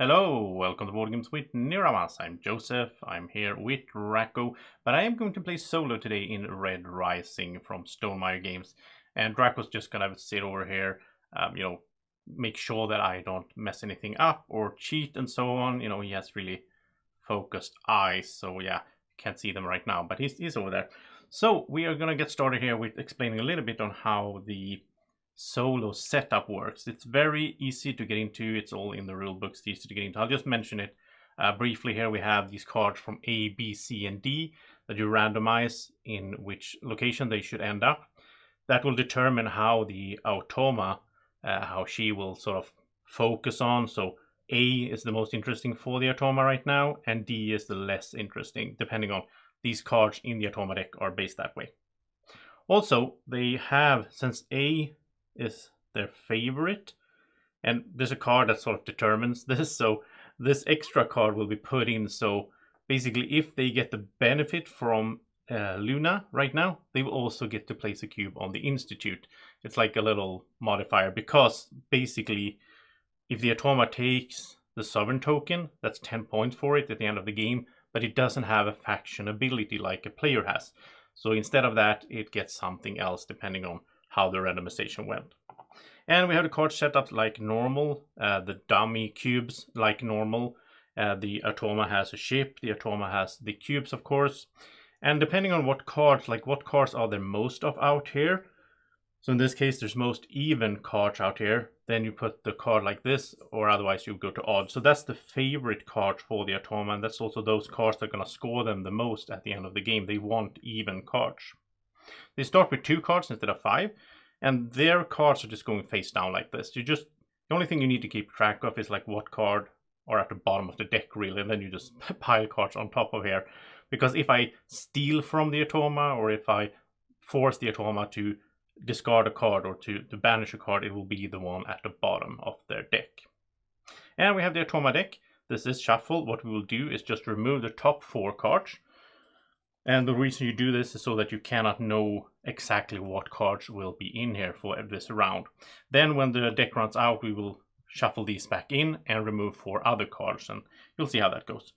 Hello, welcome to Board Games with Niramas. I'm Joseph, I'm here with Draco, but I am going to play solo today in Red Rising from Stonemaier Games. And Draco's just gonna sit over here, make sure that I don't mess anything up or cheat and so on. He has really focused eyes, so yeah, can't see them right now, but he's over there. So we are gonna get started here with explaining a little bit on how the solo setup works. It's very easy to get into. It's all in the rule books. It's easy to get into. I'll just mention it briefly here. We have these cards from A, B, C, and D that you randomize in which location they should end up. That will determine how the automa, how she will sort of focus on. So A is the most interesting for the automa right now, and D is the less interesting, depending on these cards in the automa deck are based that way. Also, they have, since A is their favorite, and there's a card that sort of determines this, so this extra card will be put in. So basically, if they get the benefit from Luna right now, they will also get to place a cube on the Institute. It's like a little modifier, because basically if the automa takes the sovereign token, that's 10 points for it at the end of the game, but it doesn't have a faction ability like a player has. So instead of that, it gets something else depending on how the randomization went. And we have the cards set up like normal, the dummy cubes like normal. The automa has a ship, the automa has the cubes, of course. And depending on what cards, like what cards are there most of out here. So in this case, there's most even cards out here. Then you put the card like this, or otherwise you go to odd. So that's the favorite card for the automa, and that's also those cards that are going to score them the most at the end of the game. They want even cards. They start with 2 cards instead of 5, and their cards are just going face down like this. The only thing you need to keep track of is like what card are at the bottom of the deck, really, and then you just pile cards on top of here. Because if I steal from the automa, or if I force the automa to discard a card or to banish a card, it will be the one at the bottom of their deck. And we have the automa deck. This is shuffle. What we will do is just remove the top 4 cards. And the reason you do this is so that you cannot know exactly what cards will be in here for this round. Then when the deck runs out, we will shuffle these back in and remove 4 other cards, and you'll see how that goes.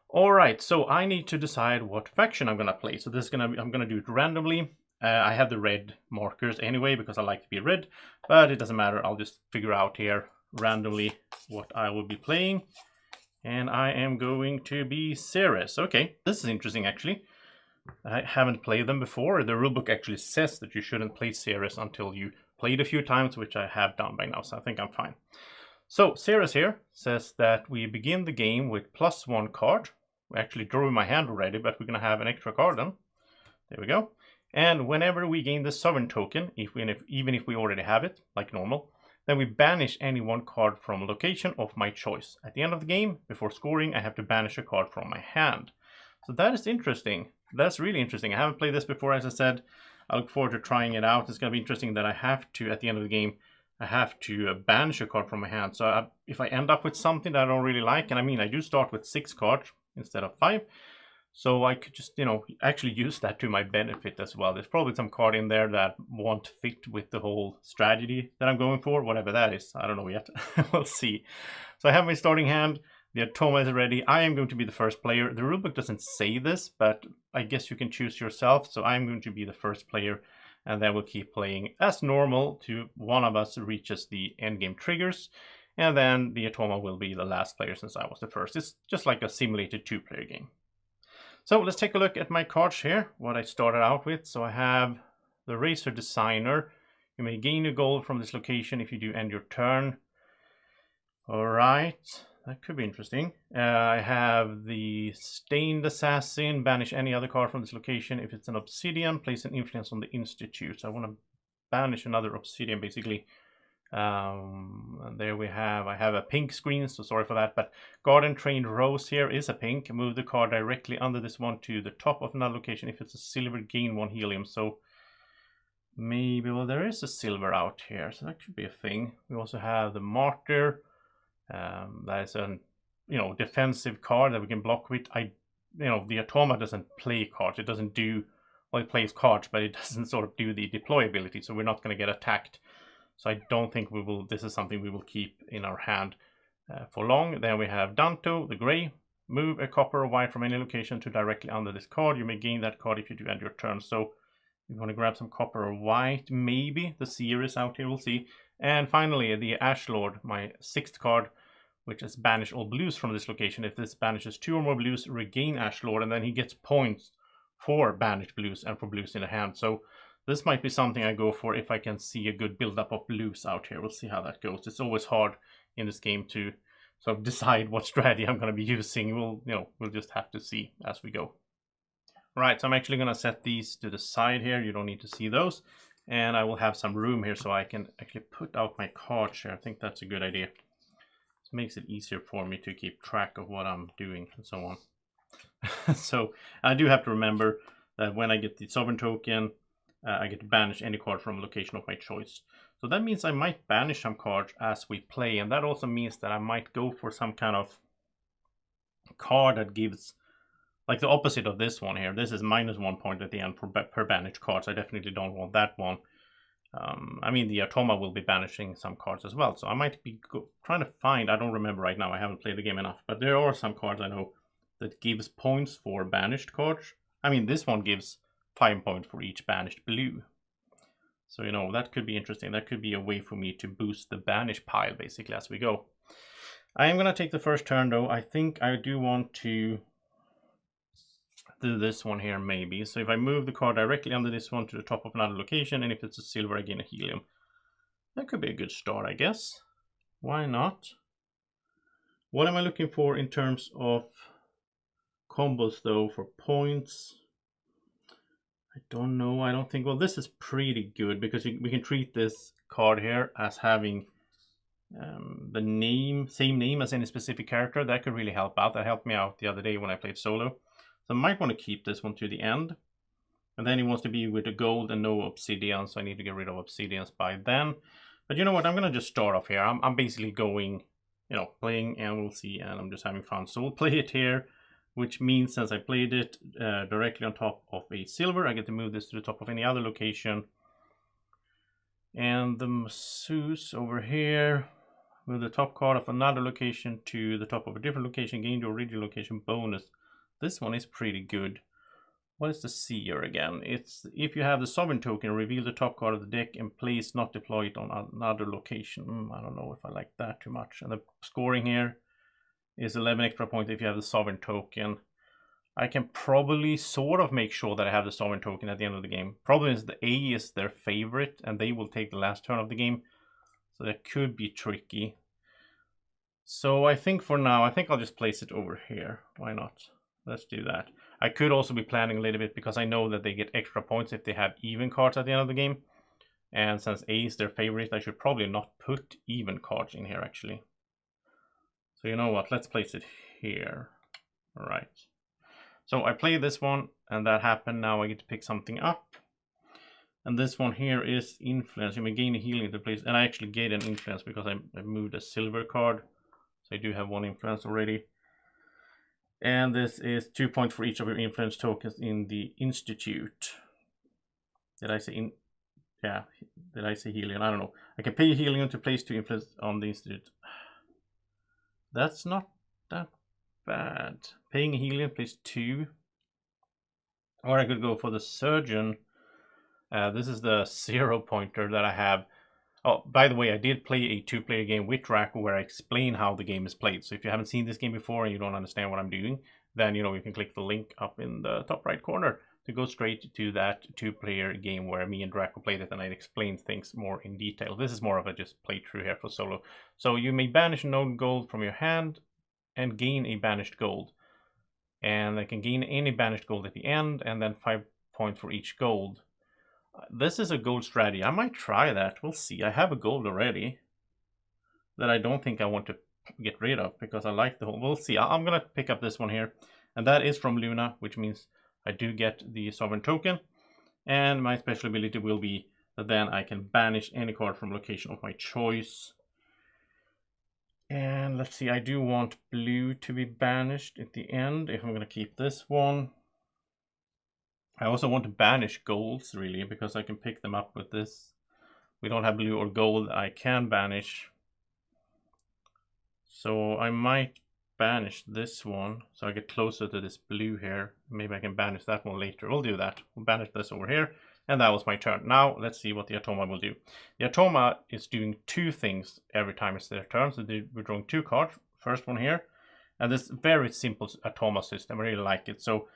Alright, so I need to decide what faction I'm going to play. So this is I'm going to do it randomly. I have the red markers anyway because I like to be red, but it doesn't matter. I'll just figure out here randomly what I will be playing. And I am going to be Ceres. Okay, this is interesting actually. I haven't played them before. The rulebook actually says that you shouldn't play Ceres until you played a few times, which I have done by now, so I think I'm fine. So Ceres here says that we begin the game with +1 card. I actually drew my hand already, but we're going to have an extra card then. There we go. And whenever we gain the sovereign token, even if we already have it, like normal, then we banish any 1 card from a location of my choice. At the end of the game, before scoring, I have to banish a card from my hand. So that is interesting. That's really interesting. I haven't played this before, as I said. I look forward to trying it out. It's going to be interesting that I have to, at the end of the game, I have to banish a card from my hand. So if I end up with something that I don't really like, and I mean, I do start with 6 cards instead of 5. So I could just, actually use that to my benefit as well. There's probably some card in there that won't fit with the whole strategy that I'm going for, whatever that is. I don't know yet. We'll see. So I have my starting hand. The automa is ready. I am going to be the first player. The rulebook doesn't say this, but I guess you can choose yourself. So I'm going to be the first player, and then we'll keep playing as normal till one of us reaches the endgame triggers. And then the automa will be the last player since I was the first. It's just like a simulated 2-player game. So let's take a look at my cards here, what I started out with. So I have the Racer Designer. You may gain a gold from this location if you do end your turn. Alright, that could be interesting. I have the Stained Assassin. Banish any other card from this location. If it's an Obsidian, place an influence on the Institute. So I want to banish another Obsidian, basically. And there we have, I have a pink screen, so sorry for that, but Garden Trained Rose here is a pink. Move the card directly under this one to the top of another location. If it's a silver, gain 1 helium. So maybe, well, there is a silver out here, so that could be a thing. We also have the Martyr. That is a defensive card that we can block with. The automa doesn't play cards. It doesn't do, well, it plays cards, but it doesn't sort of do the deploy ability, so we're not going to get attacked. So I don't think this is something we will keep in our hand. for long. Then we have Danto, the gray. Move a copper or white from any location to directly under this card. You may gain that card if you do end your turn. So you want to grab some copper or white. Maybe the seer is out here, we'll see. And finally, the Ash Lord, my 6th card, which is banish all blues from this location. If this banishes 2 or more blues, regain Ash Lord, and then he gets points for banished blues and for blues in the hand. So this might be something I go for if I can see a good build-up of blues out here. We'll see how that goes. It's always hard in this game to sort of decide what strategy I'm going to be using. We'll just have to see as we go. Right, so I'm actually going to set these to the side here. You don't need to see those. And I will have some room here so I can actually put out my cards here. I think that's a good idea. It makes it easier for me to keep track of what I'm doing and so on. So I do have to remember that when I get the Sovereign token, I get to banish any card from a location of my choice. So that means I might banish some cards as we play, and that also means that I might go for some kind of card that gives, like the opposite of this one here. This is -1 point at the end per banished cards. I definitely don't want that one. I mean, the Automa will be banishing some cards as well, so I might be trying to find, I don't remember right now, I haven't played the game enough, but there are some cards I know that gives points for banished cards. I mean, this one gives 5 points for each banished blue. So, that could be interesting. That could be a way for me to boost the banish pile, basically, as we go. I am going to take the first turn, though. I think I do want to do this one here, maybe. So if I move the card directly under this one to the top of another location, and if it's a silver, I gain a helium. That could be a good start, I guess. Why not? What am I looking for in terms of combos, though, for points? I don't know. I don't think... Well, this is pretty good because we can treat this card here as having the same name as any specific character. That could really help out. That helped me out the other day when I played solo. So I might want to keep this one to the end. And then it wants to be with the gold and no obsidian, so I need to get rid of obsidians by then. But you know what? I'm going to just start off here. I'm basically going, playing, and we'll see, and I'm just having fun. So we'll play it here, which means since I played it directly on top of a silver, I get to move this to the top of any other location. And the masseuse over here, with the top card of another location to the top of a different location, gain the original location bonus. This one is pretty good. What is the seer again? It's if you have the Sovereign token, reveal the top card of the deck and please not deploy it on another location. I don't know if I like that too much. And the scoring here is 11 extra points if you have the Sovereign token. I can probably sort of make sure that I have the Sovereign token at the end of the game. Problem is the A is their favorite and they will take the last turn of the game. So that could be tricky. So I think for now, I'll just place it over here. Why not? Let's do that. I could also be planning a little bit because I know that they get extra points if they have even cards at the end of the game. And since A is their favorite, I should probably not put even cards in here actually. So you know what, let's place it here. All right. So I played this one and that happened. Now I get to pick something up. And this one here is influence. You may gain a healing to place. And I actually get an influence because I moved a silver card. So I do have 1 influence already. And this is 2 points for each of your influence tokens in the Institute. Did I say yeah, did I say helium? I don't know. I can pay helium to place 2 influence on the Institute. That's not that bad. Paying a helium place 2. Or I could go for the surgeon. This is the 0 pointer that I have. Oh, by the way, I did play a 2-player game with Draco where I explain how the game is played. So if you haven't seen this game before and you don't understand what I'm doing, then you can click the link up in the top right corner to go straight to that 2-player game where me and Draco played it and I explained things more in detail. This is more of a just playthrough here for solo. So you may banish a known gold from your hand and gain a banished gold. And I can gain any banished gold at the end and then 5 points for each gold. This is a gold strategy. I might try that. We'll see. I have a gold already that I don't think I want to get rid of because I like the whole... We'll see. I'm going to pick up this one here. And that is from Luna, which means I do get the Sovereign token. And my special ability will be that then I can banish any card from location of my choice. And let's see. I do want blue to be banished at the end if I'm going to keep this one. I also want to banish golds, really, because I can pick them up with this. We don't have blue or gold I can banish. So I might banish this one so I get closer to this blue here. Maybe I can banish that one later. We'll do that. We'll banish this over here. And that was my turn. Now let's see what the Automa will do. The Automa is doing two things every time it's their turn. So we're drawing two cards. First one here. And this very simple Automa system. I really like it. So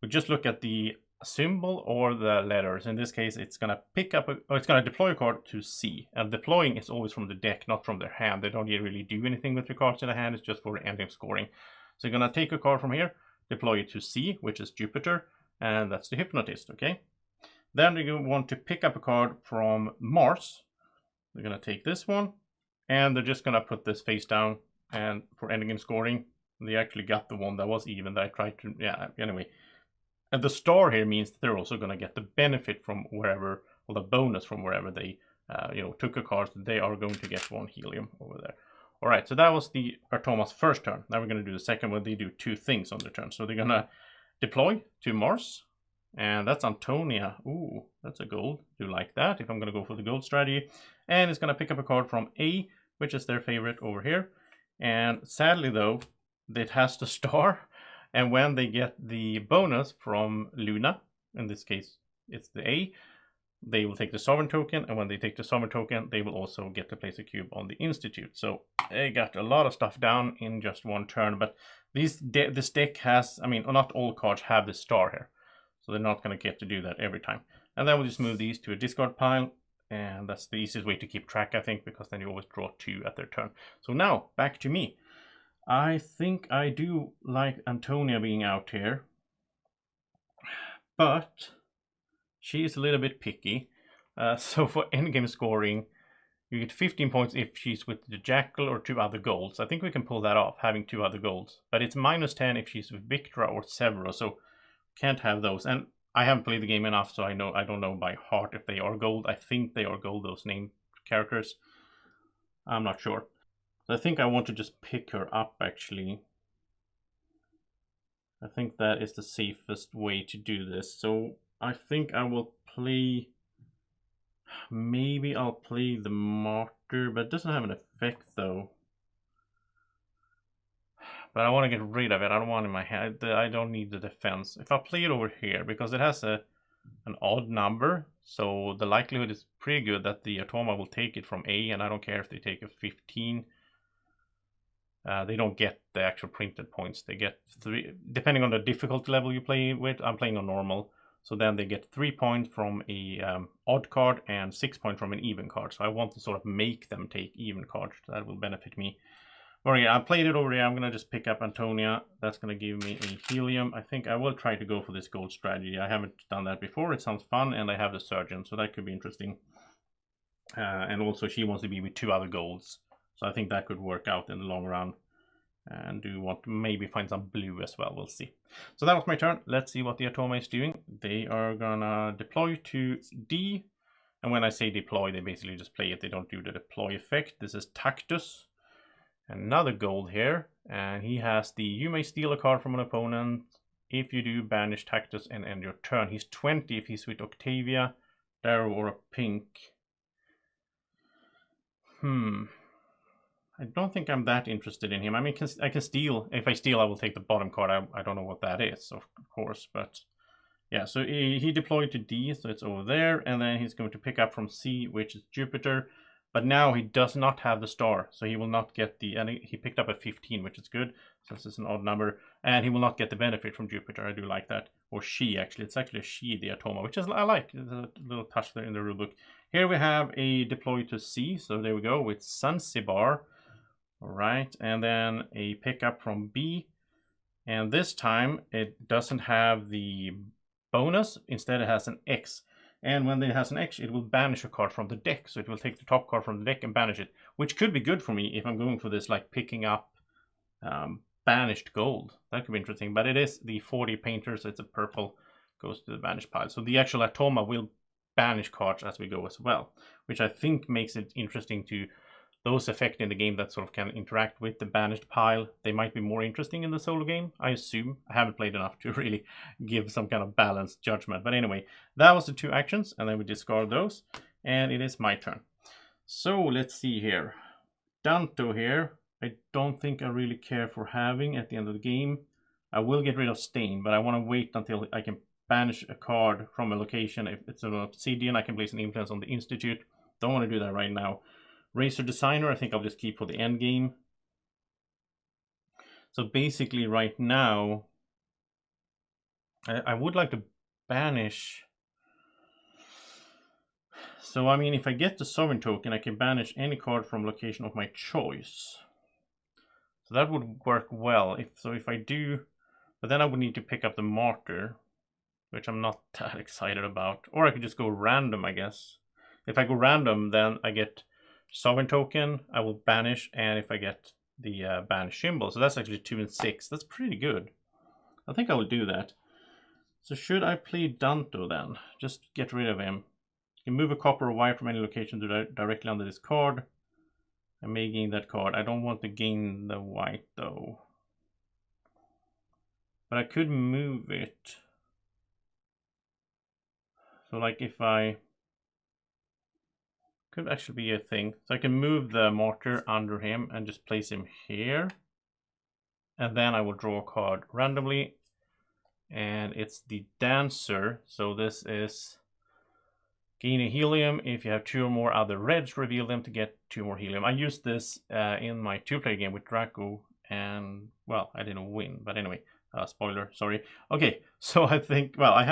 we just look at the symbol or the letters. In this case, it's gonna pick up it's gonna deploy a card to C, and deploying is always from the deck, not from their hand. They don't really do anything with the cards in the hand. It's just for endgame scoring. So you're gonna take a card from here, deploy it to C, which is Jupiter, and that's the Hypnotist. Okay, then you want to pick up a card from Mars. They're gonna take this one, and they're just gonna put this face down, and for endgame scoring, they actually got the one that was even that I tried to, yeah, anyway. And the star here means that they're also going to get the benefit from wherever, or the bonus from wherever they, took a card. So they are going to get one helium over there. All right, so that was the Automa's first turn. Now we're going to do the second one. They do two things on their turn. So they're going to deploy to Mars, and that's Antonia. Ooh, that's a gold. Do like that if I'm going to go for the gold strategy. And it's going to pick up a card from A, which is their favorite over here. And sadly, though, it has the star. And when they get the bonus from Luna, in this case it's the A, they will take the Sovereign token, and when they take the Sovereign token, they will also get to place a cube on the Institute. So they got a lot of stuff down in just one turn, but this deck has, I mean, not all cards have the star here, so they're not going to get to do that every time. And then we'll just move these to a discard pile, and that's the easiest way to keep track, I think, because then you always draw two at their turn. So now, back to me. I think I do like Antonia being out here, but she is a little bit picky. So for endgame scoring, you get 15 points if she's with the Jackal or two other golds. I think we can pull that off, having two other golds. But it's minus 10 if she's with Victra or Severo, so can't have those. And I haven't played the game enough, so I don't know by heart if they are gold. I think they are gold, those named characters. I'm not sure. I think I want to just pick her up, actually. I think that is the safest way to do this. So I think I will play... Maybe I'll play the Martyr, but it doesn't have an effect, though. But I want to get rid of it. I don't want it in my hand. I don't need the defense. If I play it over here, because it has an odd number, so the likelihood is pretty good that the Automa will take it from A, and I don't care if they take a 15. They don't get the actual printed points. They get 3, depending on the difficulty level you play with. I'm playing on normal, so then they get 3 points from a odd card and 6 points from an even card. So I want to sort of make them take even cards. That will benefit me. Alright, I played it over here. I'm gonna just pick up Antonia. That's gonna give me a helium. I think I will try to go for this gold strategy. I haven't done that before. It sounds fun, and I have the surgeon, so that could be interesting. And also she wants to be with 2 other golds. So I think that could work out in the long run. And do want to maybe find some blue as well. We'll see. So that was my turn. Let's see what the Automa is doing. They are gonna deploy to D. And when I say deploy, they basically just play it. They don't do the deploy effect. This is Tactus. Another gold here. And he has the, you may steal a card from an opponent. If you do, banish Tactus and end your turn. He's 20 if he's with Octavia, Darrow, or a pink. I don't think I'm that interested in him. I mean, I can steal. If I steal, I will take the bottom card. I don't know what that is, of course. But yeah, so he deployed to D, so it's over there. And then he's going to pick up from C, which is Jupiter. But now he does not have the star, so he will not get the... And he picked up a 15, which is good, since it's an odd number. And he will not get the benefit from Jupiter. I do like that. Or she, actually. It's actually a she, the Automa, which is I like. There's a little touch there in the rulebook. Here we have a deploy to C, so there we go, with Zanzibar. All right, and then a pickup from B. And this time it doesn't have the bonus. Instead, it has an X. And when it has an X, it will banish a card from the deck. So it will take the top card from the deck and banish it, which could be good for me if I'm going for this, like picking up banished gold. That could be interesting. But it is the 40 painter, so it's a purple, goes to the banished pile. So the actual Automa will banish cards as we go as well, which I think makes it interesting to... Those effects in the game that sort of can interact with the banished pile, they might be more interesting in the solo game, I assume. I haven't played enough to really give some kind of balanced judgment. But anyway, that was the 2 actions, and then we discard those, and it is my turn. So let's see here. Danto here I don't think I really care for having at the end of the game. I will get rid of Stain, but I want to wait until I can banish a card from a location. If it's an Obsidian, I can place an influence on the Institute. Don't want to do that right now. Razor Designer, I think I'll just keep for the end game. So basically right now, I would like to banish. So I mean, if I get the Sovereign token, I can banish any card from location of my choice. So that would work well. If I do, but then I would need to pick up the Martyr, which I'm not that excited about. Or I could just go random, I guess. If I go random, then I get Sovereign token, I will banish, and if I get the banish symbol, so that's actually 2 and 6. That's pretty good. I think I will do that. So should I play Danto then? Just get rid of him. You can move a copper or white from any location directly under this card. I may gain that card. I don't want to gain the white though. But I could move it. So like if I... Could actually be a thing. So I can move the Martyr under him and just place him here. And then I will draw a card randomly. And it's the Dancer. So this is gain a helium. If you have 2 or more other reds, reveal them to get 2 more helium. I used this in my 2-player game with Draco, and well, I didn't win, but anyway, spoiler, sorry. Okay, so I think, well, I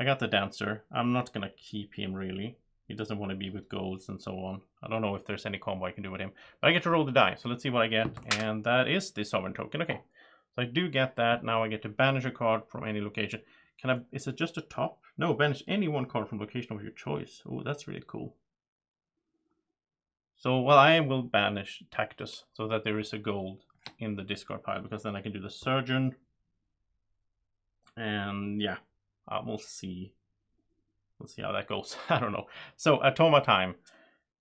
got the Dancer. I'm not gonna keep him really. He doesn't want to be with golds and so on. I don't know if there's any combo I can do with him, but I get to roll the die. So let's see what I get, and that is the Sovereign token. Okay, so I do get that. Now I get to banish a card from any location. Can I, is it just a top? No, banish any one card from location of your choice. Oh, that's really cool. So, well, I will banish Tactus so that there is a gold in the discard pile, because then I can do the Surgeon. And yeah, we'll see. We'll see how that goes. I don't know. So, Atoma time.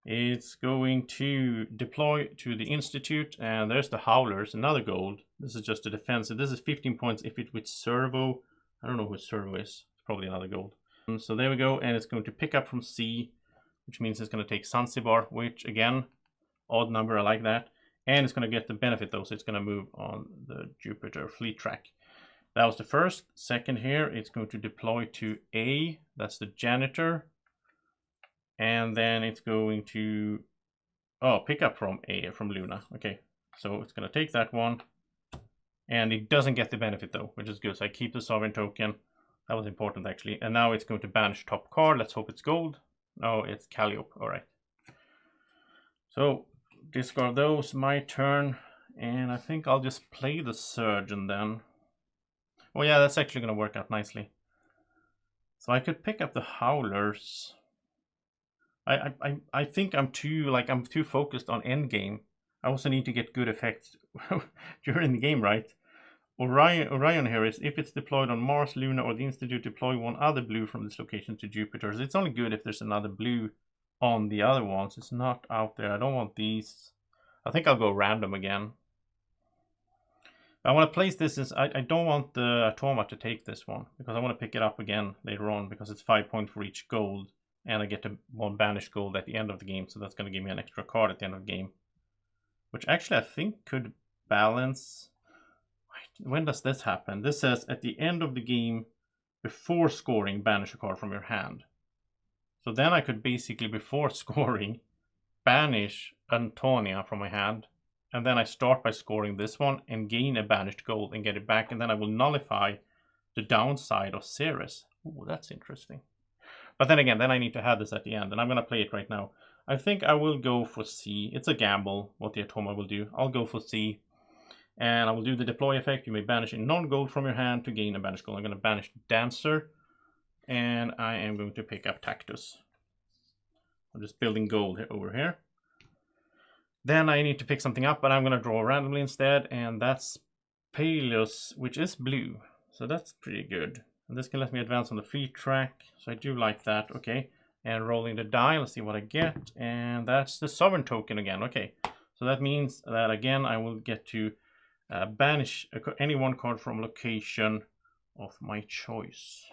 It's going to deploy to the Institute, and there's the Howlers, another gold. This is just a defense. So this is 15 points if it's with Servo. I don't know who Servo is. It's probably another gold. So there we go, and it's going to pick up from C, which means it's going to take Zanzibar, which again, odd number, I like that. And it's going to get the benefit though, so it's going to move on the Jupiter fleet track. That was the first. Second here, it's going to deploy to A, that's the Janitor. And then it's going to, pick up from A, from Luna. Okay, so it's going to take that one. And it doesn't get the benefit though, which is good. So I keep the Sovereign token. That was important actually. And now it's going to banish top card. Let's hope it's gold. No, it's Calliope. All right. So discard those. My turn. And I think I'll just play the Surgeon then. Oh yeah, that's actually going to work out nicely. So I could pick up the Howlers. I think I'm too focused on endgame. I also need to get good effects during the game, right? Orion here is, if it's deployed on Mars, Luna, or the Institute, deploy one other blue from this location to Jupiter. So it's only good if there's another blue on the other ones. It's not out there. I don't want these. I think I'll go random again. I want to place this as, I don't want the Atoma to take this one, because I want to pick it up again later on, because it's 5 points for each gold. And I get to 1 banished gold at the end of the game, so that's going to give me an extra card at the end of the game. Which actually I think could balance... When does this happen? This says at the end of the game, before scoring, banish a card from your hand. So then I could basically, before scoring, banish Antonia from my hand. And then I start by scoring this one and gain a banished gold and get it back. And then I will nullify the downside of Ceres. Ooh, that's interesting. But then again, then I need to have this at the end, and I'm going to play it right now. I think I will go for C. It's a gamble what the Atoma will do. I'll go for C. And I will do the deploy effect. You may banish a non-gold from your hand to gain a banished gold. I'm going to banish Dancer. And I am going to pick up Tactus. I'm just building gold over here. Then I need to pick something up, but I'm going to draw randomly instead. And that's Peleus, which is blue. So that's pretty good. And this can let me advance on the free track. So I do like that. Okay. And rolling the die. Let's see what I get. And that's the Sovereign token again. Okay. So that means that again I will get to banish any one card from location of my choice.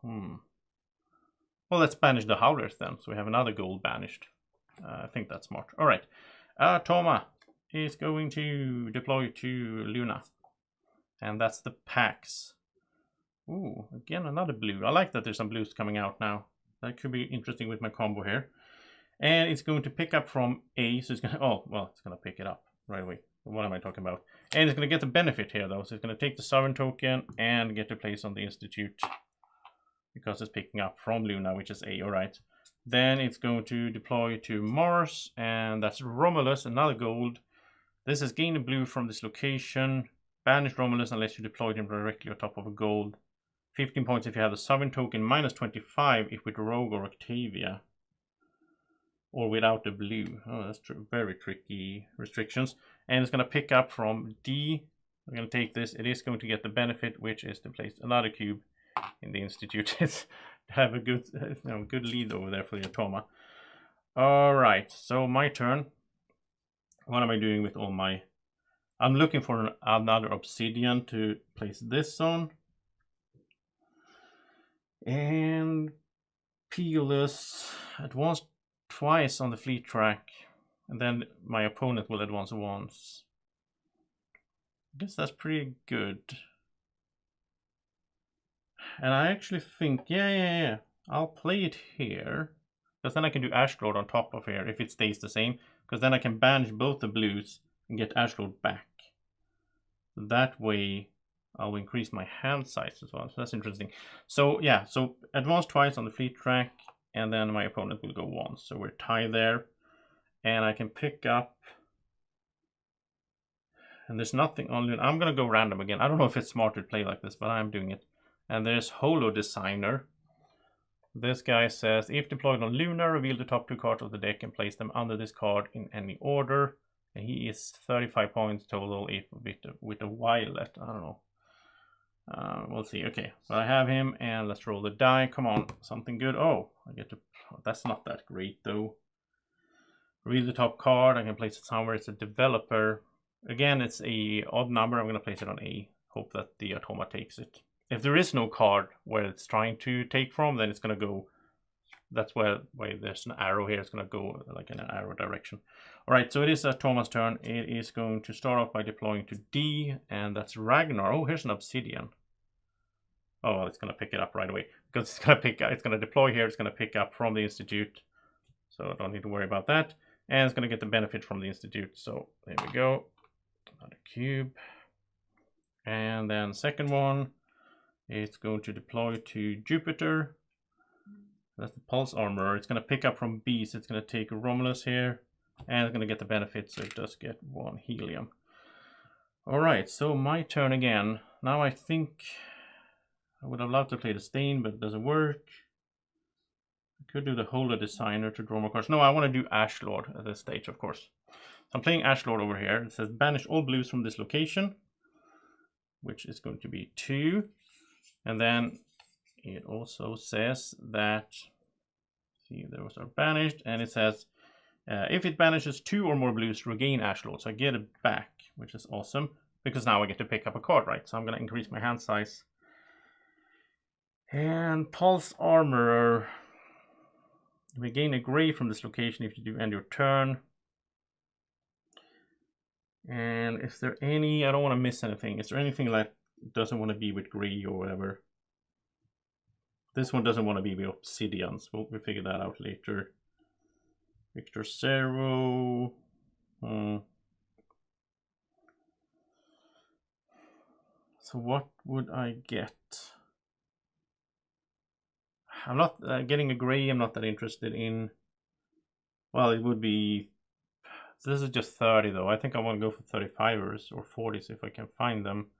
Well, let's banish the Howlers then. So we have another gold banished. I think that's smart. All right. Toma is going to deploy to Luna. And that's the packs. Ooh, again, another blue. I like that there's some blues coming out now. That could be interesting with my combo here. And it's going to pick up from A, so it's going to, oh, well, it's going to pick it up right away. What am I talking about? And it's going to get the benefit here, though. So it's going to take the sovereign token and get to place on the Institute because it's picking up from Luna, which is A, all right. Then it's going to deploy to Mars, and that's Romulus, another gold. This is gain a blue from this location. Banish Romulus unless you deploy him directly on top of a gold. 15 points if you have the sovereign token, minus 25 if with Rogue or Octavia. Or without the blue. Oh, that's very tricky restrictions. And it's going to pick up from D. We're going to take this. It is going to get the benefit, which is to place another cube in the Institute. It's have a good, good lead over there for the Toma. All right, so my turn. What am I doing with all my... I'm looking for another obsidian to place this on. And Peelus advanced twice on the fleet track, and then my opponent will advance once. I guess that's pretty good. And I actually think, yeah, I'll play it here, because then I can do Ashlord on top of here if it stays the same, because then I can banish both the blues and get Ashlord back. That way I'll increase my hand size as well, so that's interesting. So yeah, so advance twice on the fleet track, and then my opponent will go once. So we're tied there, and I can pick up, and there's nothing on Luna. I'm gonna go random again. I don't know if it's smart to play like this, but I'm doing it. And there's Holo Designer. This guy says, if deployed on Luna, reveal the top 2 cards of the deck and place them under this card in any order. And he is 35 points total if with a violet. I don't know. We'll see. Okay, so I have him, and let's roll the die. Come on, something good. Oh, I get to... That's not that great, though. Reveal the top card. I can place it somewhere. It's a developer. Again, it's a odd number. I'm going to place it on A. Hope that the Automa takes it. If there is no card where it's trying to take from, then it's going to go... That's where there's an arrow here. It's going to go like in an arrow direction. All right, so it is Automa's turn. It is going to start off by deploying to D, and that's Ragnar. Oh, here's an obsidian. Oh, well, it's going to pick it up right away because it's going to deploy here. It's going to pick up from the Institute, so I don't need to worry about that. And it's going to get the benefit from the Institute. So there we go. Another cube, and then second one. It's going to deploy to Jupiter. That's the Pulse Armor. It's going to pick up from B, so it's going to take Romulus here, and it's going to get the benefit, so it does get 1 helium. All right, so my turn again. Now I think I would have loved to play the Stain, but it doesn't work. I could do the Holo Designer to draw more cards. No, I want to do Ashlord at this stage, of course. So I'm playing Ashlord over here. It says banish all blues from this location, which is going to be 2. And then it also says that, see, those are banished, and it says if it banishes 2 or more blues, regain Ashlord. So I get it back, which is awesome, because now I get to pick up a card, right? So I'm going to increase my hand size. And Pulse Armor, we gain a gray from this location if you do end your turn. And is there any, I don't want to miss anything, is there anything that doesn't want to be with gray or whatever? This one doesn't want to be with obsidians. We'll figure that out later. Victor Zero. So what would I get? I'm not getting a gray. I'm not that interested in. Well, it would be. This is just 30 though. I think I want to go for 35ers or 40s if I can find them.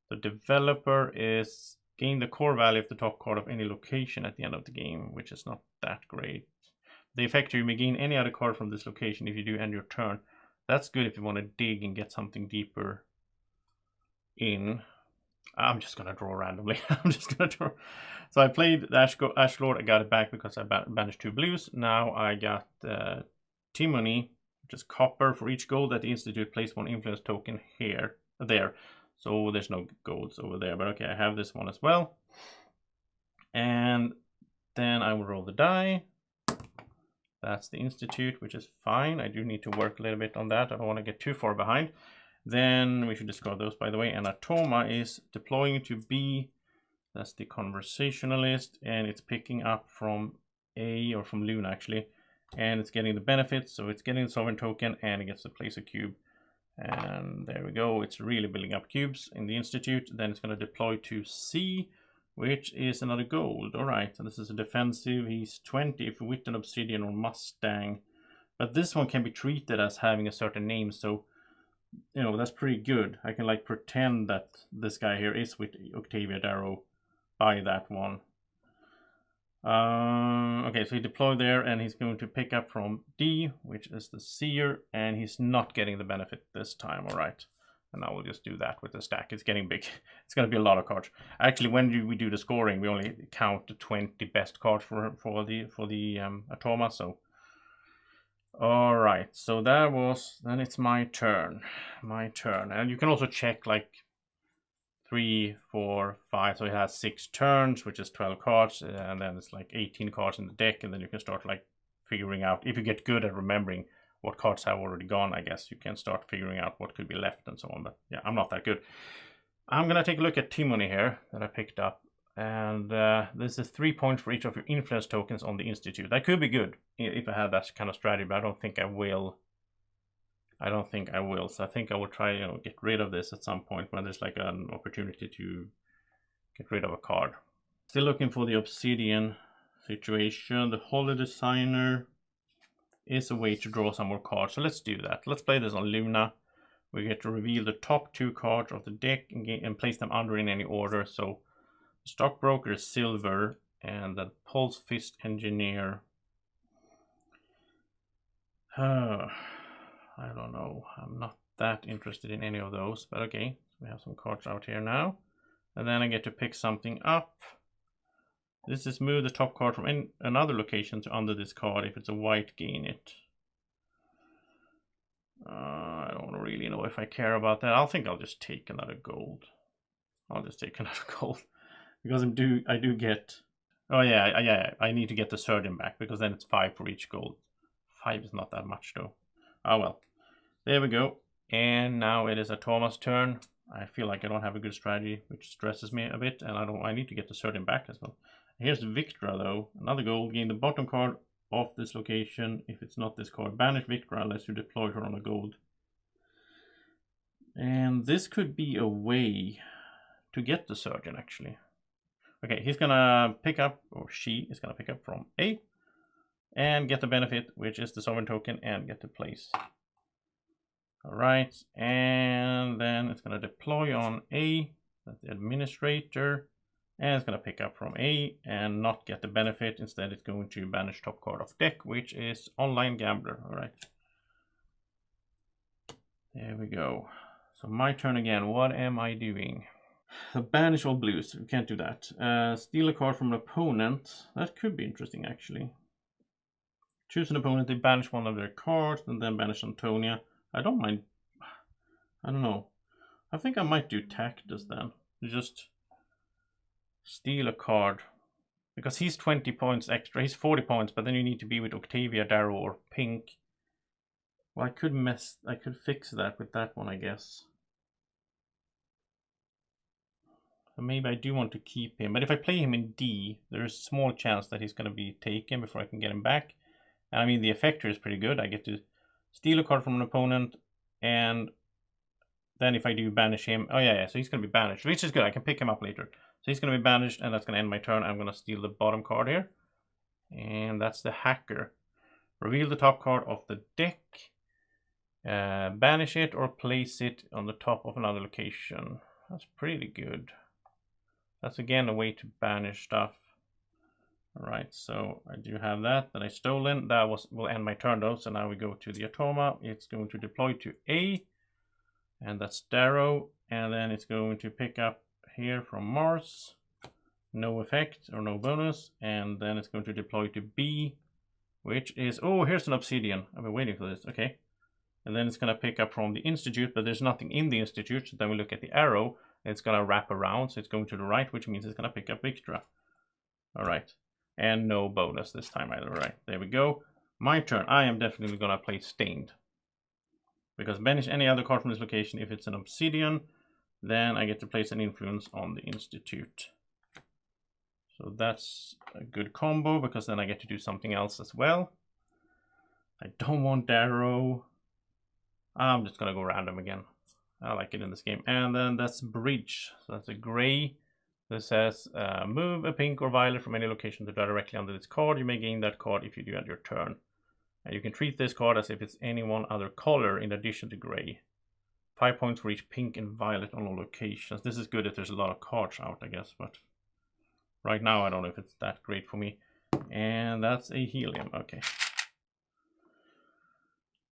The developer is gain the core value of the top card of any location at the end of the game, which is not that great. The effector, you may gain any other card from this location if you do end your turn. That's good if you want to dig and get something deeper in. I'm just going to draw randomly. I'm just going to draw. So I played Ashlord. I got it back because I banished 2 blues. Now I got Timony, which is copper. For each gold at the Institute, place 1 influence token there. So there's no golds over there, but okay, I have this one as well. And then I will roll the die. That's the Institute, which is fine. I do need to work a little bit on that. I don't want to get too far behind. Then we should discard those, by the way. And Atoma is deploying to B. That's the conversationalist, and it's picking up from A, or from Luna actually, and it's getting the benefits. So it's getting the sovereign token, and it gets to place a cube. And there we go. It's really building up cubes in the Institute. Then it's going to deploy to C, which is another gold. All right, so this is a defensive. He's 20 if with an Obsidian or Mustang, but this one can be treated as having a certain name, so you know that's pretty good. I can like pretend that this guy here is with Octavia Darrow by that one. Okay, so he deployed there, and he's going to pick up from D, which is the Seer, and he's not getting the benefit this time. All right, and I will just do that with the stack. It's getting big. It's going to be a lot of cards. Actually, when we do the scoring, we only count the 20 best cards for the Atoma. So, all right. So that was. Then it's my turn. And you can also check like 3, 4, 5. So it has 6 turns, which is 12 cards, and then it's like 18 cards in the deck, and then you can start like figuring out if you get good at remembering what cards have already gone. I guess you can start figuring out what could be left and so on. But yeah, I'm not that good. I'm gonna take a look at Timony here that I picked up, and this is 3 points for each of your influence tokens on the Institute. That could be good if I had that kind of strategy, but I don't think I will. So I think I will try, get rid of this at some point when there's like an opportunity to get rid of a card. Still looking for the Obsidian situation. The Holo Designer is a way to draw some more cards. So let's do that. Let's play this on Luna. We get to reveal the top 2 cards of the deck and place them under in any order. So Stockbroker is silver, and the Pulse Fist Engineer. I don't know. I'm not that interested in any of those, but okay. We have some cards out here now. And then I get to pick something up. This is move the top card from another location to under this card. If it's a white, gain it. I don't really know if I care about that. I think I'll just take another gold. Because I do get... Oh yeah, I need to get the Surgeon back, because then it's 5 for each gold. 5 is not that much though. Oh well. There we go. And now it is Atoma's turn. I feel like I don't have a good strategy, which stresses me a bit, and I need to get the Surgeon back as well. Here's Victra though. Another gold. Gain the bottom card of this location. If it's not this card, banish Victra unless you deploy her on a gold. And this could be a way to get the Surgeon actually. Okay, he's gonna pick up, or she is gonna pick up from A and get the benefit, which is the Sovereign token, and get the place. All right, and then it's going to deploy on A, that's the Administrator, and it's going to pick up from A and not get the benefit. Instead, it's going to banish top card of deck, which is Online Gambler. All right, there we go. So my turn again. What am I doing? So banish all blues. We can't do that. Steal a card from an opponent. That could be interesting, actually. Choose an opponent, they banish one of their cards, and then banish Antonia. I don't mind. I don't know. I think I might do Tactus then. Just steal a card. Because he's 20 points extra. He's 40 points, but then you need to be with Octavia, Darrow, or Pink. Well, I could fix that with that one, I guess. So maybe I do want to keep him. But if I play him in D, there's a small chance that he's going to be taken before I can get him back. And I mean, the effector is pretty good. I get to steal a card from an opponent, and then if I do banish him, oh yeah, so he's going to be banished, which is good. I can pick him up later. So he's going to be banished, and that's going to end my turn. I'm going to steal the bottom card here, and that's the Hacker. Reveal the top card of the deck, banish it, or place it on the top of another location. That's pretty good. That's again a way to banish stuff. All right, so I do have that I stolen. That will end my turn though. So now we go to the Atoma. It's going to deploy to A, and that's Darrow, and then it's going to pick up here from Mars. No effect or no bonus, and then it's going to deploy to B, which is, oh, here's an Obsidian. I've been waiting for this. Okay, and then it's going to pick up from the Institute, but there's nothing in the Institute. So then we look at the arrow. It's going to wrap around, so it's going to the right, which means it's going to pick up Victra. All right. And no bonus this time either. Right, there we go. My turn. I am definitely gonna play Stained. Because banish any other card from this location. If it's an obsidian, then I get to place an influence on the institute. So that's a good combo, because then I get to do something else as well. I don't want Darrow. I'm just gonna go random again. I like it in this game. And then that's Bridge. So that's a gray. This says move a pink or violet from any location to directly under this card. You may gain that card if you do at your turn. And you can treat this card as if it's any one other color in addition to gray. 5 points for each pink and violet on all locations. This is good if there's a lot of cards out, I guess, but right now I don't know if it's that great for me. And that's a helium, okay.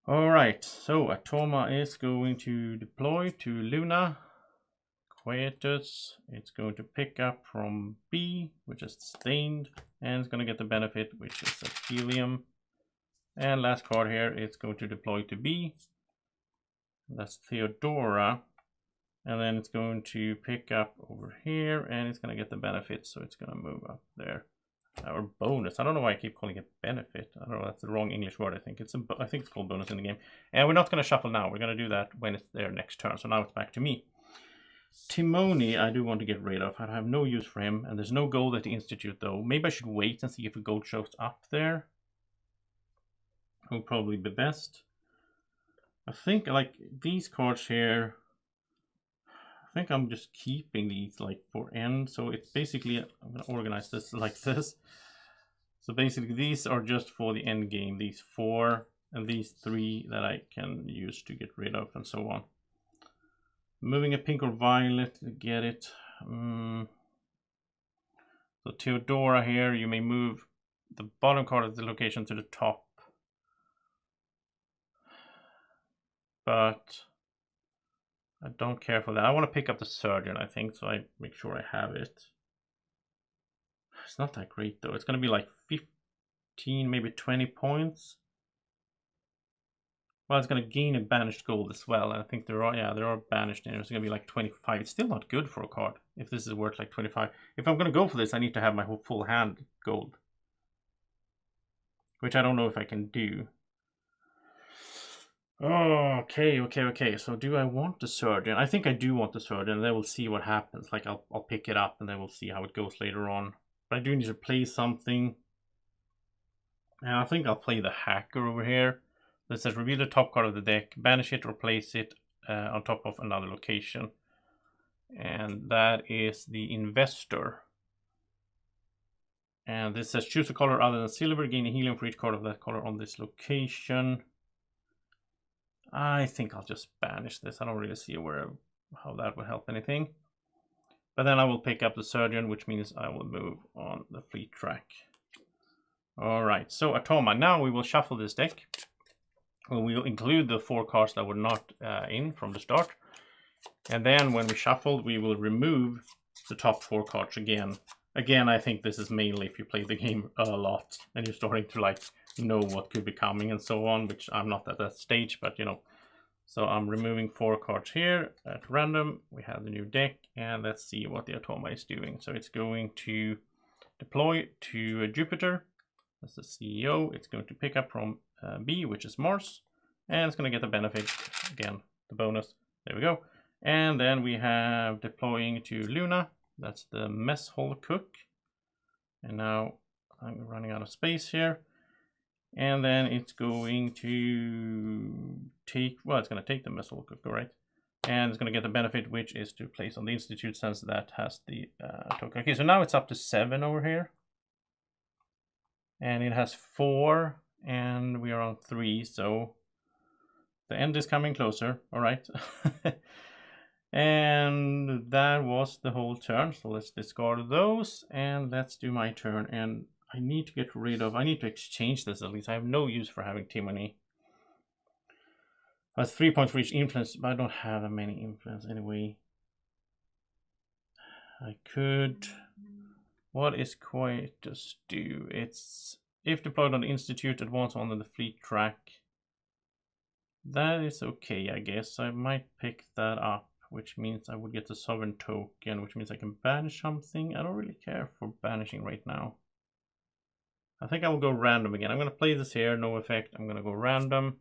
Alright, so Atoma is going to deploy to Luna. Quietus, it's going to pick up from B, which is Stained, and it's going to get the benefit, which is a helium. And last card here, it's going to deploy to B. That's Theodora. And then it's going to pick up over here, and it's going to get the benefit, so it's going to move up there. Or bonus. I don't know why I keep calling it benefit. I don't know, that's the wrong English word, I think. I think it's called bonus in the game. And we're not going to shuffle now. We're going to do that when it's their next turn. So now it's back to me. Timoni, I do want to get rid of. I have no use for him, and there's no gold at the Institute, though. Maybe I should wait and see if a gold shows up there. Will probably be best. I think, like, these cards here, I think I'm just keeping these, like, for end. So it's basically, I'm going to organize this like this. So basically, these are just for the end game. These 4 and these 3 that I can use to get rid of, and so on. Moving a pink or violet to get it. So Theodora here, you may move the bottom card of the location to the top. But I don't care for that. I want to pick up the Surgeon, I think, so I make sure I have it. It's not that great, though. It's going to be like 15, maybe 20 points. Well, it's going to gain a banished gold as well. I think there are banished in there. It's going to be like 25. It's still not good for a card if this is worth like 25. If I'm going to go for this, I need to have my whole full hand gold, which I don't know if I can do. Oh, okay. So do I want the Surgeon? I think I do want the Surgeon, and then we'll see what happens. Like, I'll pick it up, and then we'll see how it goes later on. But I do need to play something. And I think I'll play the Hacker over here. That says reveal the top card of the deck, banish it or place it on top of another location. And that is the Investor. And this says choose a color other than silver, gain a helium for each card of that color on this location. I think I'll just banish this. I don't really see how that would help anything. But then I will pick up the Surgeon, which means I will move on the fleet track. Alright, so Atoma. Now we will shuffle this deck. We'll include the 4 cards that were not in from the start. And then when we shuffle, we will remove the top 4 cards again. Again, I think this is mainly if you play the game a lot and you're starting to like know what could be coming and so on, which I'm not at that stage, but you know. So I'm removing 4 cards here at random. We have the new deck, and let's see what the Atoma is doing. So it's going to deploy to Jupiter. That's the CEO. It's going to pick up from B, which is Mars, and it's going to get the benefit, again, the bonus. There we go. And then we have deploying to Luna. That's the mess hall cook. And now I'm running out of space here. And then it's going to take, well, it's going to take the mess hall cook, all right? And it's going to get the benefit, which is to place on the Institute, since that has the token. Okay, so now it's up to 7 over here. And it has 4, and we are on 3, so the end is coming closer, all right? And that was the whole turn, so let's discard those, and let's do my turn. And I need to get rid of, I need to exchange this at least. I have no use for having Timony. That's 3 points for each influence, but I don't have that many influence anyway. I could, what is Quietus do? It's, if deployed on the Institute, advance on the fleet track. That is okay, I guess. I might pick that up, which means I would get the Sovereign token, which means I can banish something. I don't really care for banishing right now. I think I will go random again. I'm going to play this here, no effect. I'm going to go random.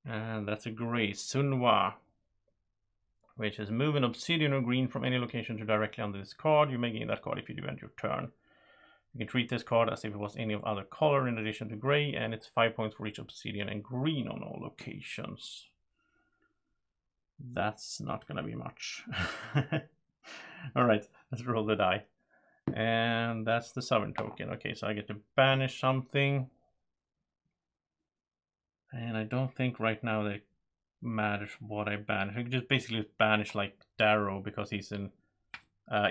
And that's a gray, Sunwa, which is move an obsidian or green from any location to directly under this card. You may gain that card if you do end your turn. You can treat this card as if it was any of other color in addition to gray, and it's 5 points for each obsidian and green on all locations. That's not going to be much. Alright, let's roll the die. And that's the sovereign token. Okay, so I get to banish something. And I don't think right now that it matters what I banish. I can just basically banish like Darrow because he's an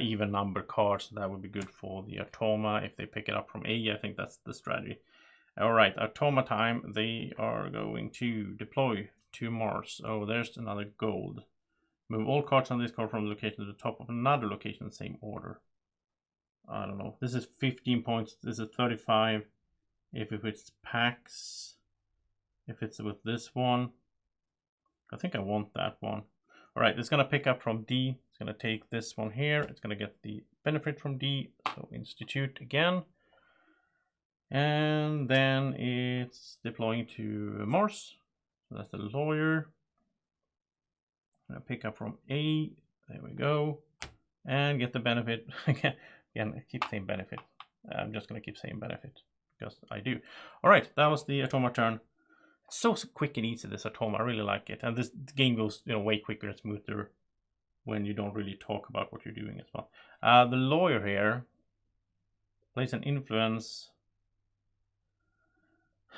even number card, so that would be good for the Automa if they pick it up from A. I think that's the strategy. Alright, Automa time. They are going to deploy to Mars. Oh, there's another gold. Move all cards on this card from the location to the top of another location in the same order. I don't know. This is 15 points. This is 35. If it's packs. If it's with this one. I think I want that one. Alright, it's going to pick up from D. It's going to take this one here. It's going to get the benefit from D. So institute again. And then it's deploying to Mars. So that's the lawyer. I'm going to pick up from A. There we go. And get the benefit. Again, I keep saying benefit. I'm just going to keep saying benefit because I do. Alright, that was the Automa turn. It's so quick and easy, this Automa. I really like it. And this game goes way quicker and smoother when you don't really talk about what you're doing as well. The lawyer here plays an influence.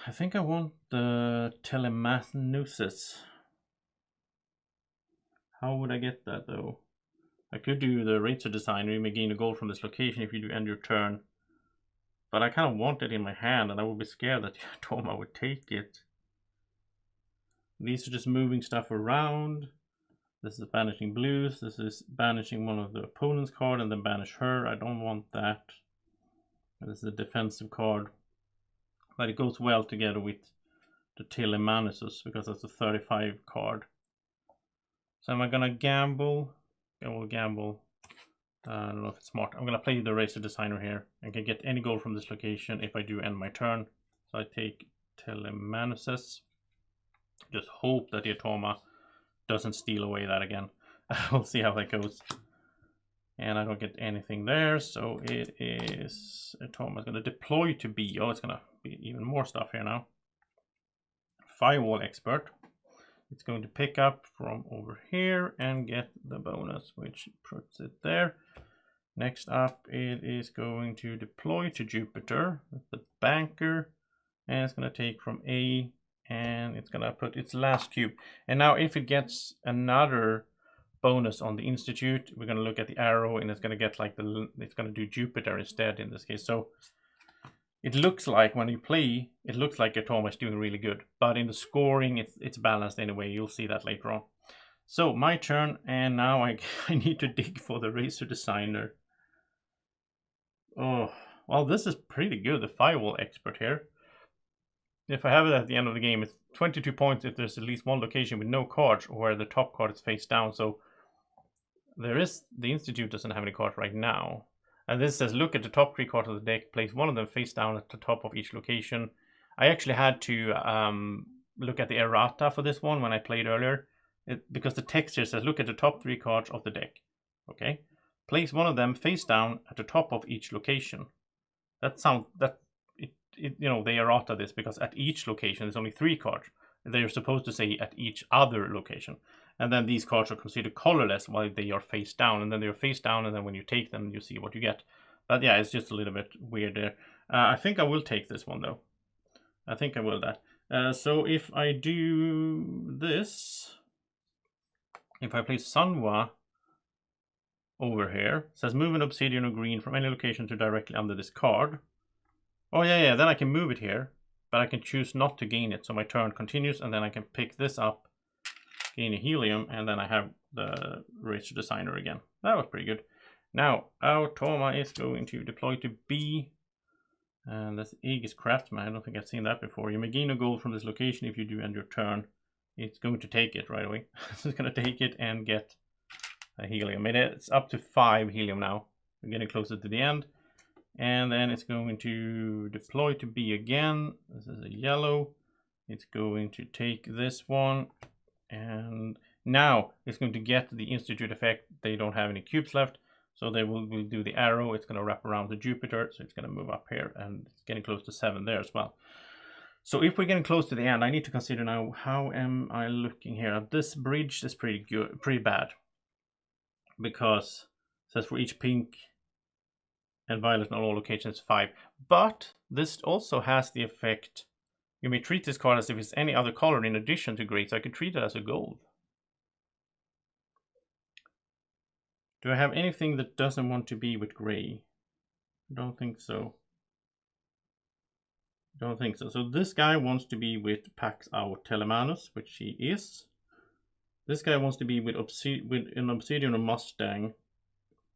I think I want the telemagnosis. How would I get that though? I could do the Razor Designer. You may gain a gold from this location if you do end your turn. But I kind of want it in my hand and I would be scared that Automa would take it. These are just moving stuff around. This is banishing blues. This is banishing one of the opponent's card and then banish her. I don't want that. This is a defensive card. But it goes well together with the Telemagnosis because that's a 35 card. So am I gonna gamble? I will gamble. I don't know if it's smart. I'm gonna play the Razor Designer here and can get any gold from this location if I do end my turn. So I take Telemagnosis. Just hope that the Automa doesn't steal away that again. We'll see how that goes. And I don't get anything there, so it is Automa is going to deploy to B. Oh, it's going to be even more stuff here now. Firewall Expert. It's going to pick up from over here and get the bonus, which puts it there. Next up, it is going to deploy to Jupiter with the banker, and it's going to take from A, and it's going to put its last cube. And now if it gets another bonus on the Institute, we're going to look at the arrow, and it's going to get like it's going to do Jupiter instead in this case. So it looks like when you play, it looks like Automa is doing really good, but in the scoring, it's balanced anyway. You'll see that later on. So my turn, and now I need to dig for the Razor Designer. Oh, well, this is pretty good, the Firewall Expert here. If I have it at the end of the game, it's 22 points if there's at least one location with no cards or where the top card is face down. So the Institute doesn't have any cards right now. And this says, look at the top 3 cards of the deck, place one of them face down at the top of each location. I actually had to look at the errata for this one when I played earlier, because the text here says, look at the top 3 cards of the deck. Okay, place one of them face down at the top of each location. You know, they errata this because at each location there's only 3 cards. They're supposed to say at each other location. And then these cards are considered colorless while they are face down. And then they're face down, and then when you take them, you see what you get. But yeah, it's just a little bit weird there. I think I will take this one, though. I think I will that. So if I do this, if I place Sanwa over here, it says move an obsidian or green from any location to directly under this card. Oh, yeah, then I can move it here, but I can choose not to gain it. So my turn continues, and then I can pick this up, gain a helium, and then I have the Razor Designer again. That was pretty good. Now, Automa is going to deploy to B, and that's Aegis Craftsman. I don't think I've seen that before. You may gain a gold from this location if you do end your turn. It's going to take it right away. So it's going to take it and get a helium. It's up to 5 helium now. We're getting closer to the end. And then it's going to deploy to B again. This is a yellow. It's going to take this one, and now it's going to get the institute effect. They don't have any cubes left, so they will do the arrow. It's going to wrap around to Jupiter, so it's going to move up here, and it's getting close to 7 there as well. So if we're getting close to the end, I need to consider now, how am I looking here? This bridge is pretty good, pretty bad, because it says for each pink and violet on all locations 5. But this also has the effect, you may treat this card as if it's any other color in addition to gray, so I could treat it as a gold. Do I have anything that doesn't want to be with gray? I don't think so. Don't think so. So this guy wants to be with Pax Out Telemanus, which he is. This guy wants to be with an Obsidian or Mustang.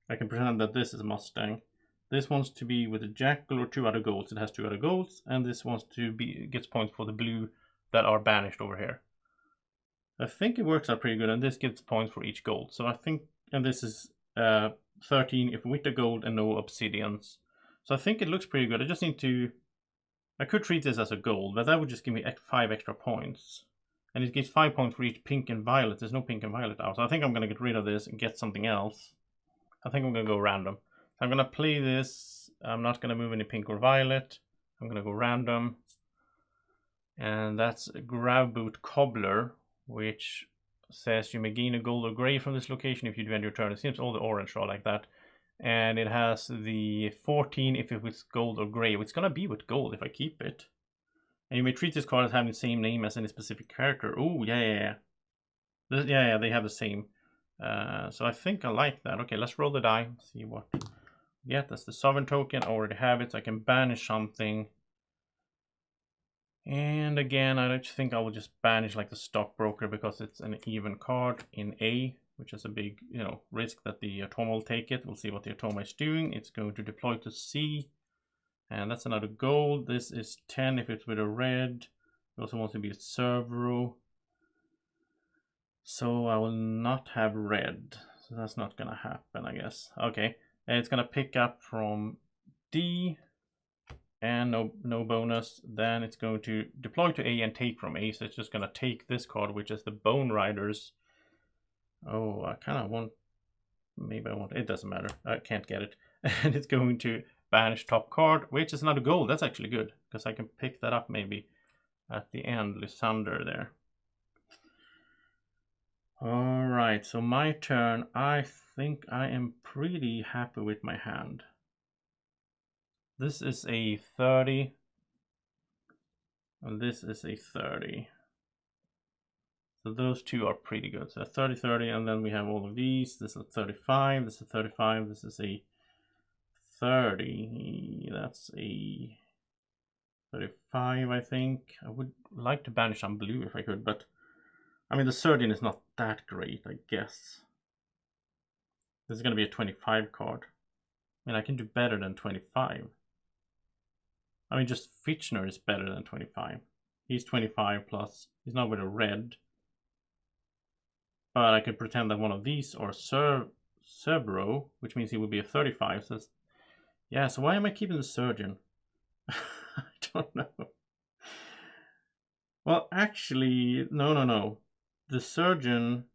I can pretend that this is a Mustang. This wants to be with a Jackal or 2 other golds. It has 2 other golds, and this wants to be, gets points for the blue that are banished over here. I think it works out pretty good, and this gives points for each gold. So I think, and this is 13 if with the gold and no obsidians. So I think it looks pretty good. I just need to, I could treat this as a gold, but that would just give me 5 extra points. And it gives 5 points for each pink and violet. There's no pink and violet out. So I think I'm going to get rid of this and get something else. I think I'm going to go random. I'm going to play this. I'm not going to move any pink or violet. I'm going to go random. And that's a Grab Boot Cobbler, which says you may gain a gold or gray from this location if you do end your turn. It seems all the orange are like that. And it has the 14 if it was gold or gray. It's going to be with gold if I keep it. And you may treat this card as having the same name as any specific character. Oh, yeah. Yeah, they have the same. So I think I like that. Okay, let's roll the die. See what we get. That's the Sovereign token. I already have it. So I can banish something. And again, I don't think I will just banish like the Stockbroker because it's an even card in A, which is a big, risk that the Automa will take it. We'll see what the Automa is doing. It's going to deploy to C. And that's another gold. This is 10 if it's with a red. It also wants to be a Cervero. So I will not have red. So that's not going to happen, I guess. Okay. And it's going to pick up from D. And no bonus. Then it's going to deploy to A and take from A. So it's just going to take this card, which is the Bone Riders. Oh, I kind of want... Maybe I want... It doesn't matter. I can't get it. And it's going to banish top card, which is another gold. That's actually good, because I can pick that up maybe at the end. Lysander there. Alright, so my turn. I think I am pretty happy with my hand. This is a 30. And this is a 30. So those two are pretty good. So 30, 30, and then we have all of these. This is a 35, this is a 35, this is a 30. That's a 35, I think. I would like to banish some blue if I could, but I mean, the Surgeon is not that great, I guess. This is going to be a 25 card. I mean, I can do better than 25. I mean, just Fitchner is better than 25. He's 25 plus. He's not with a red. But I could pretend that one of these are Cervero, which means he would be a 35. So that's, yeah, so why am I keeping the Surgeon? I don't know. Well, actually, no. The Surgeon,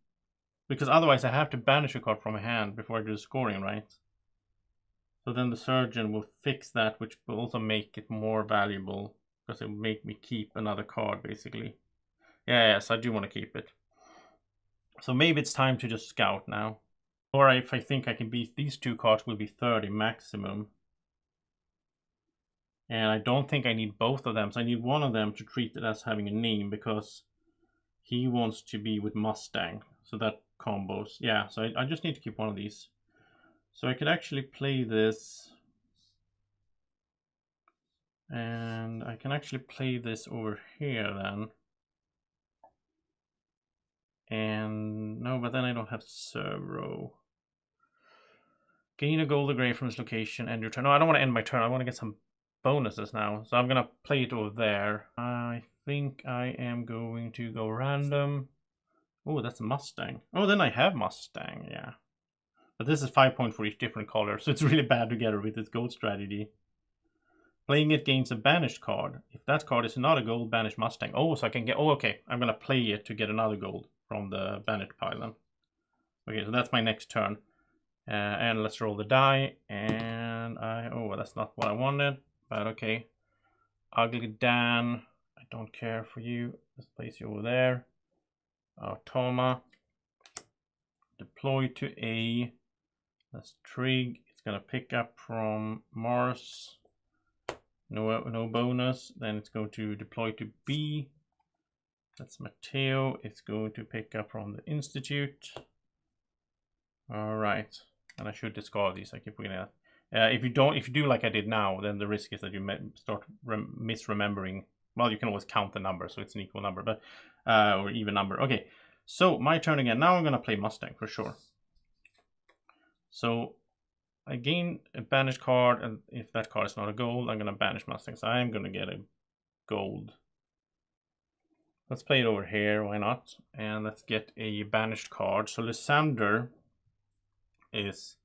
because otherwise I have to banish a card from my hand before I do the scoring, right? So then the Surgeon will fix that, which will also make it more valuable, because it will make me keep another card, basically. Yes, I do want to keep it. So maybe it's time to just scout now. Or if I think I can beat these two cards, will be 30 maximum. And I don't think I need both of them, so I need one of them to treat it as having a name, because he wants to be with Mustang. So that combos. Yeah, so I just need to keep one of these. So I could actually play this. And I can actually play this over here then. And no, but then I don't have Cervero. Gain a gold or gray from this location, end your turn. No, I don't want to end my turn. I want to get some bonuses now. So I'm going to play it over there. I think I am going to go random. Oh, that's a Mustang. Oh, then I have Mustang, yeah. But this is 5 points for each different color, so it's really bad together with this gold strategy. Playing it gains a banished card. If that card is not a gold, banish Mustang. Oh, so I can get... Oh, okay. I'm going to play it to get another gold from the banished pile then. Okay, so that's my next turn. And let's roll the die. And oh, that's not what I wanted. But okay. Ugly Dan. I don't care for you. Let's place you over there. Automa. Deploy to A. Let's trig. It's going to pick up from Mars. No bonus. Then it's going to deploy to B. That's Matteo. It's going to pick up from the Institute. All right. And I should discard these. I keep forgetting that. If you do like I did now, then the risk is that you start misremembering. Well, you can always count the number, so it's an equal number, but or even number. Okay, so my turn again. Now I'm gonna play Mustang for sure. So I gain a banished card, and if that card is not a gold, I'm gonna banish Mustang. So I'm gonna get a gold. Let's play it over here. Why not? And let's get a banished card. So Lysander is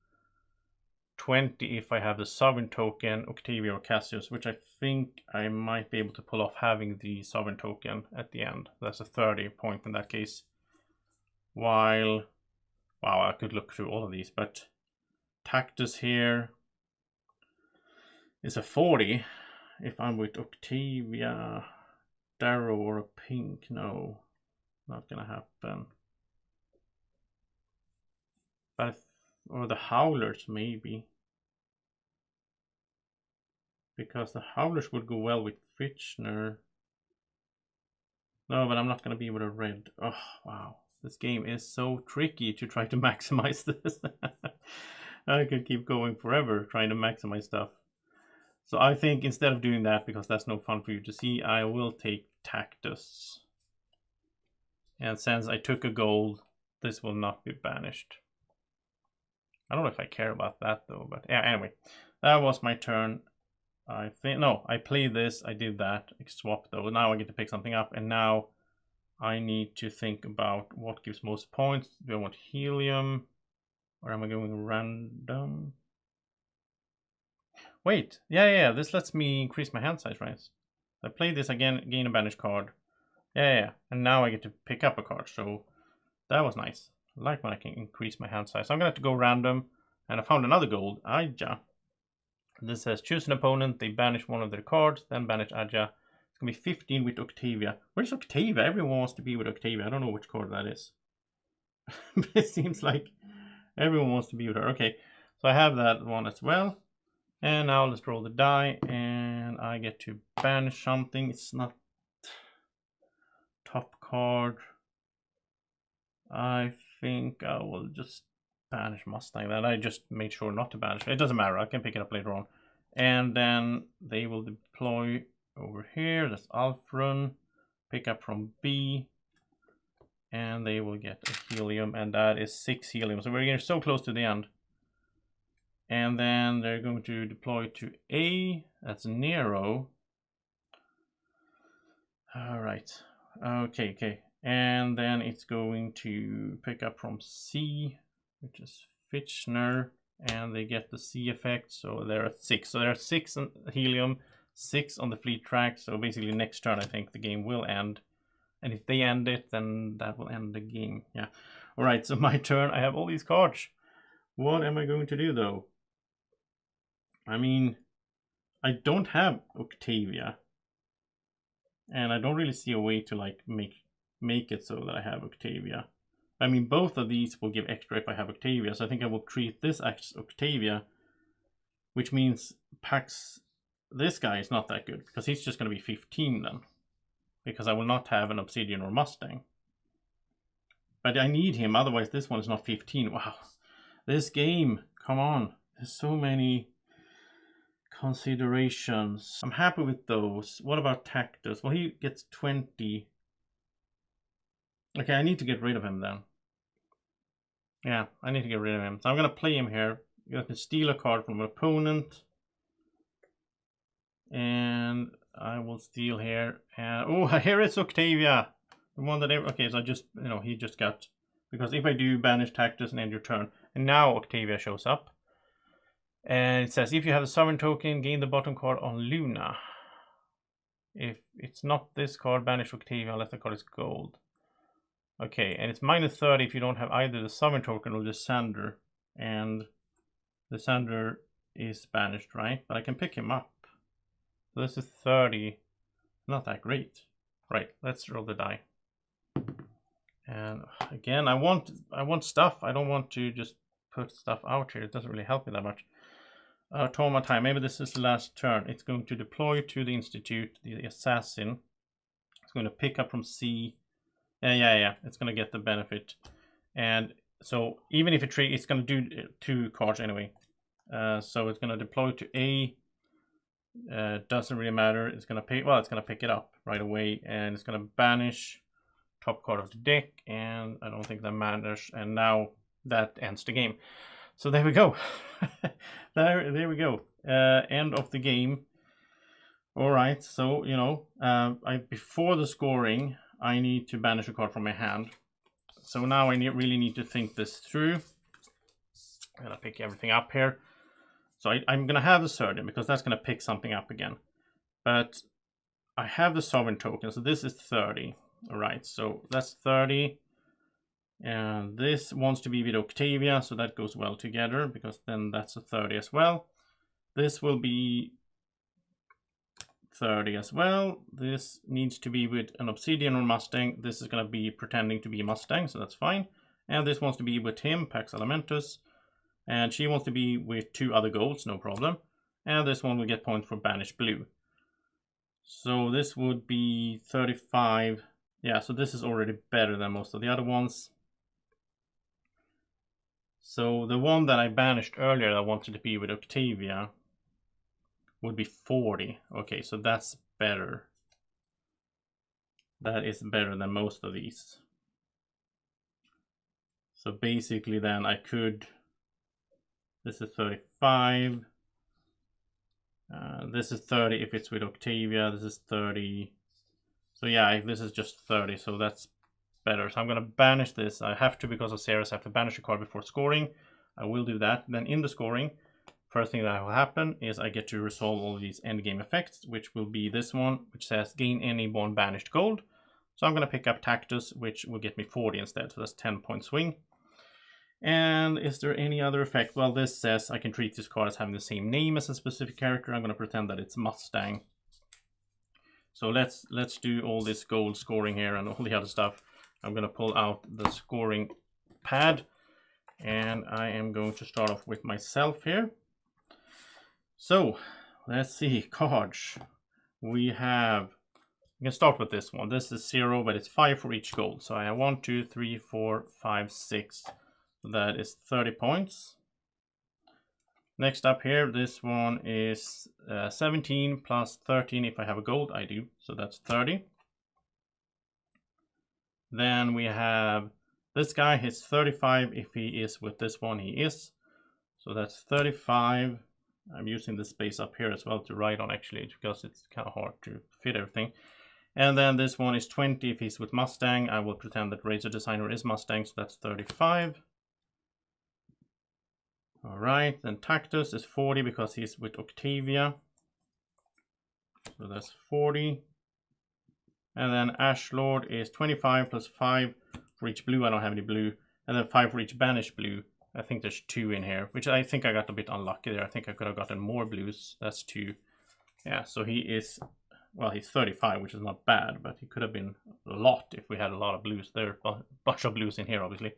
20 if I have the Sovereign token, Octavia or Cassius, which I think I might be able to pull off having the Sovereign token at the end. That's a 30 point in that case. While, wow, I could look through all of these, but Tactus here is a 40. If I'm with Octavia, Darrow or a pink, no, not gonna happen. But or the Howlers maybe, because the Howlers would go well with Fitchner. No, but I'm not going to be with a red. Oh wow, this game is so tricky to try to maximize this. I could keep going forever trying to maximize stuff. So I think instead of doing that, because that's no fun for you to see, I will take Tactus. And since I took a gold, this will not be banished. I don't know if I care about that though, but yeah, anyway, that was my turn. I think, no, I played this, I did that, I swapped though. Now I get to pick something up, and now I need to think about what gives most points. Do I want helium, or am I going random? Wait, yeah, this lets me increase my hand size, right? I play this again, gain a banished card. Yeah, and now I get to pick up a card, so that was nice. I like when I can increase my hand size. So I'm going to have to go random, and I found another gold, Aja. This says choose an opponent, they banish one of their cards, then banish Aja. It's going to be 15 with Octavia. Where's Octavia? Everyone wants to be with Octavia. I don't know which card that is. But it seems like everyone wants to be with her. Okay, so I have that one as well. And now let's roll the die, and I get to banish something. It's not top card. I think I will just banish Mustang. That I just made sure not to banish. It doesn't matter. I can pick it up later on. And then they will deploy over here. That's Alfrun. Pick up from B. And they will get a helium. And that is 6 helium. So we're getting so close to the end. And then they're going to deploy to A. That's Nero. All right. Okay. And then it's going to pick up from C, which is Fitchner, and they get the C effect, so they're at 6. So there are 6 on helium, 6 on the fleet track, so basically next turn I think the game will end. And if they end it, then that will end the game. Yeah. Alright, so my turn. I have all these cards. What am I going to do though? I mean, I don't have Octavia. And I don't really see a way to like make it so that I have Octavia. I mean, both of these will give extra if I have Octavia, so I think I will treat this as Octavia, which means Pax, this guy is not that good, because he's just going to be 15 then, because I will not have an Obsidian or Mustang. But I need him, otherwise this one is not 15. Wow, this game, come on, there's so many considerations. I'm happy with those. What about Tactus? Well, he gets 20. Okay, I need to get rid of him then. Yeah, I need to get rid of him. So I'm going to play him here. You can steal a card from an opponent. And I will steal here. And oh, here is Octavia. The one that, okay, so I just, he just got, because if I do banish Tactus and end your turn, And now Octavia shows up. And it says, if you have a sovereign token, gain the bottom card on Luna. If it's not this card, banish Octavia unless the card is gold. Okay, and it's -30 if you don't have either the sovereign token or the Sander. And the Sander is banished, right? But I can pick him up. So this is 30. Not that great. Right, let's roll the die. And again, I want stuff. I don't want to just put stuff out here. It doesn't really help me that much. Toma time. Maybe this is the last turn. It's going to deploy to the Institute, the assassin. It's going to pick up from C. Yeah. It's going to get the benefit. And so even if it's going to do 2 cards anyway. So it's going to deploy to A. Doesn't really matter. It's going to pick. Well, it's going to pick it up right away, and it's going to banish top card of the deck. And I don't think that matters. And now that ends the game. So there we go. there we go. End of the game. All right. So before the scoring, I need to banish a card from my hand. So now I really need to think this through. I'm gonna pick everything up here. So I'm gonna have the Surgeon because that's gonna pick something up again. But I have the Sovereign token, so this is 30. All right. So that's 30. And this wants to be with Octavia, so that goes well together because then that's a 30 as well. This will be 30 as well. This needs to be with an Obsidian or Mustang. This is going to be pretending to be a Mustang, so that's fine. And this wants to be with him, Pax Elementus. And she wants to be with 2 other golds, no problem. And this one will get points for Banish Blue. So this would be 35. Yeah, so this is already better than most of the other ones. So the one that I banished earlier that wanted to be with Octavia would be 40. Okay, so that's better. That is better than most of these. So basically then I could, this is 35. This is 30 if it's with Octavia. This is 30. So yeah, this is just 30, so that's better. So I'm going to banish this. I have to, because of Ceres, I have to banish a card before scoring. I will do that. Then in the scoring, first thing that will happen is I get to resolve all these endgame effects, which will be this one, which says gain any 1 banished gold. So I'm going to pick up Tactus, which will get me 40 instead. So that's 10-point swing. And is there any other effect? Well, this says I can treat this card as having the same name as a specific character. I'm going to pretend that it's Mustang. So let's do all this gold scoring here and all the other stuff. I'm going to pull out the scoring pad, and I am going to start off with myself here. So let's see, cards. We can start with this one. This is 0, but it's 5 for each gold. So I have 1, 2, 3, 4, 5, 6. So that is 30 points. Next up here, this one is 17 plus 13 if I have a gold. I do, so that's 30. Then we have this guy hits 35 if he is with this one. He is. So that's 35. I'm using the space up here as well to write on actually because it's kind of hard to fit everything. And then this one is 20 if he's with Mustang. I will pretend that Razor Designer is Mustang, so that's 35. All right, then Tactus is 40 because he's with Octavia. So that's 40. And then Ashlord is 25 plus 5 for each blue. I don't have any blue. And then 5 for each banished blue. I think there's 2 in here, which I think I got a bit unlucky there. I think I could have gotten more blues. That's 2. Yeah, so he is, well, he's 35, which is not bad, but he could have been a lot if we had a lot of blues. There are a bunch of blues in here, obviously.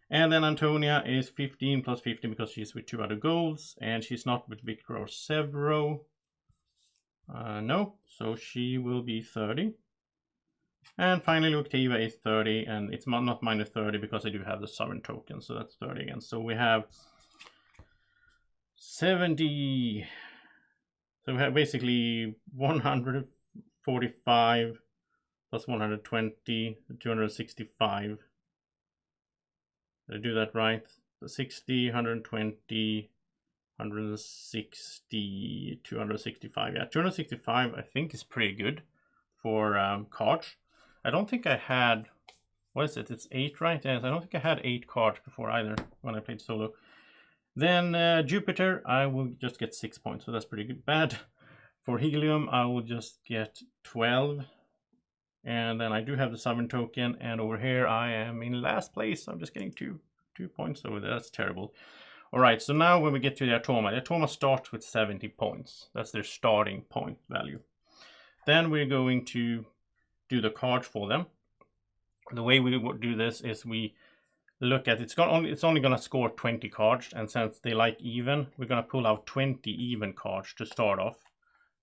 And then Antonia is 15 plus 15 because she's with 2 other golds, and she's not with Victor or Severo. No, so she will be 30. And finally, Octavia is 30, and it's not minus 30 because I do have the Sovereign token, so that's 30 again. So we have 70. So we have basically 145 plus 120, 265. Did I do that right? 60, 120, 160, 265. Yeah, 265 I think is pretty good for cards. I don't think I had what is it? It's 8, right? Yes, I don't think I had 8 cards before either when I played solo. Then Jupiter, I will just get 6 points, so that's pretty good. Bad. For Helium, I will just get 12. And then I do have the Sovereign token, and over here I am in last place. So I'm just getting 2 points over there. That's terrible. All right, so now when we get to the Atoma starts with 70 points. That's their starting point value. Then we're going to do the cards for them. The way we would do this is we look at, it's only going to score 20 cards, and since they like even, we're going to pull out 20 even cards to start off.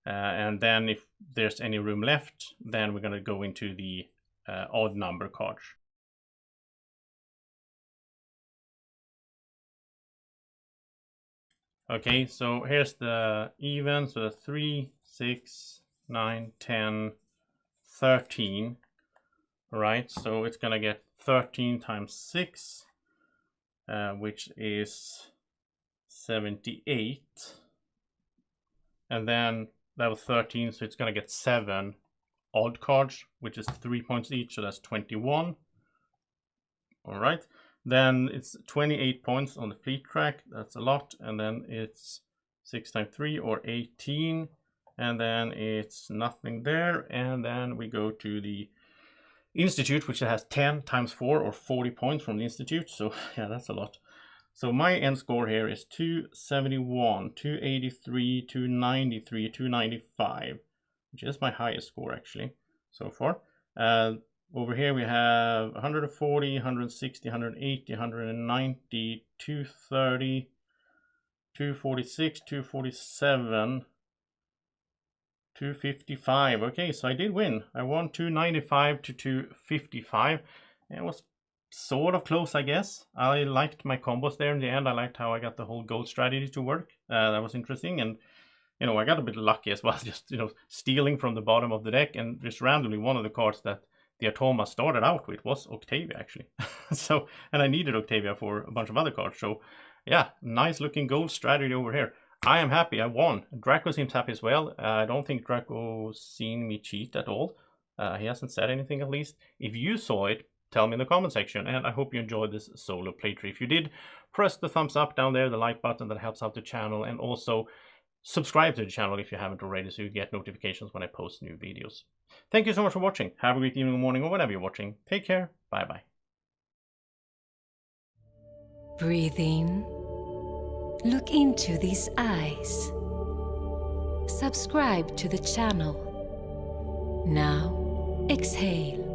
And then if there's any room left, then we're going to go into the odd number cards. Okay, so here's the even, so 3, 6, 9, 10, 13. All right, so it's gonna get 13 times 6, which is 78. And then that was 13, so it's gonna get 7 odd cards, which is 3 points each, so that's 21. All right. Then it's 28 points on the fleet track. That's a lot. And then it's 6 times 3 or 18. And then it's nothing there. And then we go to the Institute, which has 10 times 4 or 40 points from the Institute. So yeah, that's a lot. So my end score here is 271, 283, 293, 295, which is my highest score actually so far. Over here we have 140, 160, 180, 190, 230, 246, 247, 255. Okay, so I did win. I won 295 to 255. It was sort of close, I guess. I liked my combos there in the end. I liked how I got the whole gold strategy to work. That was interesting. And, you know, I got a bit lucky as well, just, you know, stealing from the bottom of the deck. And just randomly, one of the cards that the Atoma started out with was Octavia, actually. So, and I needed Octavia for a bunch of other cards. So, yeah, nice looking gold strategy over here. I am happy. I won. Draco seems happy as well. I don't think Draco's seen me cheat at all. He hasn't said anything, at least. If you saw it, tell me in the comment section. And I hope you enjoyed this solo playthrough. If you did, press the thumbs up down there, the like button, that helps out the channel. And also subscribe to the channel if you haven't already, so you get notifications when I post new videos. Thank you so much for watching. Have a great evening, morning, or whenever you're watching. Take care. Bye-bye. Breathe in. Look into these eyes. Subscribe to the channel. Now, exhale.